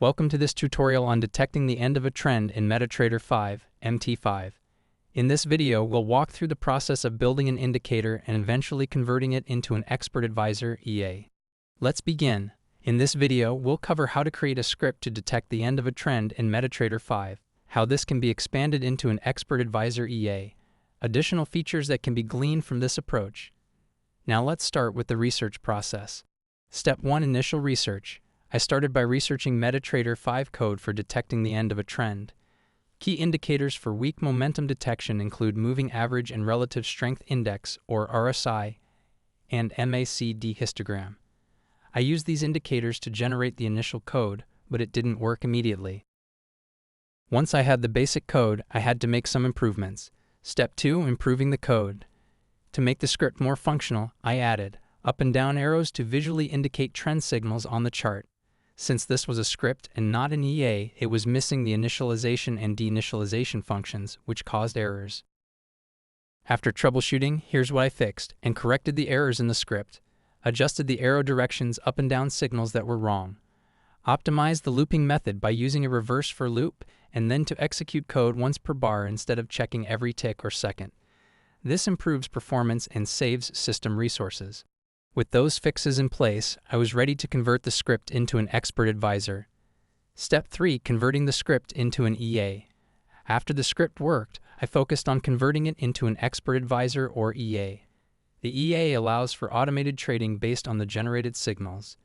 Welcome to this tutorial on detecting the end of a trend in MetaTrader 5, MT5. In this video, we'll walk through the process of building an indicator and eventually converting it into an expert advisor EA. Let's begin. In this video, we'll cover how to create a script to detect the end of a trend in MetaTrader 5, how this can be expanded into an expert advisor EA, additional features that can be gleaned from this approach. Now let's start with the research process. Step 1: Initial research. I started by researching MetaTrader 5 code for detecting the end of a trend. Key indicators for weak momentum detection include Moving Average and Relative Strength Index, or RSI, and MACD histogram. I used these indicators to generate the initial code, but it didn't work immediately. Once I had the basic code, I had to make some improvements. Step 2: Improving the code. To make the script more functional, I added up and down arrows to visually indicate trend signals on the chart. Since this was a script and not an EA, it was missing the initialization and deinitialization functions, which caused errors. After troubleshooting, here's what I fixed and corrected the errors in the script. Adjusted the arrow directions up and down signals that were wrong. Optimized the looping method by using a reverse for loop and then to execute code once per bar instead of checking every tick or second. This improves performance and saves system resources. With those fixes in place, I was ready to convert the script into an expert advisor. Step 3: Converting the script into an EA. After the script worked, I focused on converting it into an expert advisor or EA. The EA allows for automated trading based on the generated signals.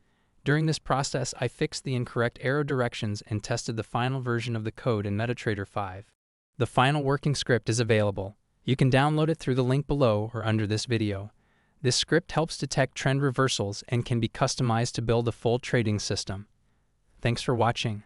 During this process, I fixed the incorrect arrow directions and tested the final version of the code in MetaTrader 5. The final working script is available. You can download it through the link below or under this video. This script helps detect trend reversals and can be customized to build a full trading system. Thanks for watching.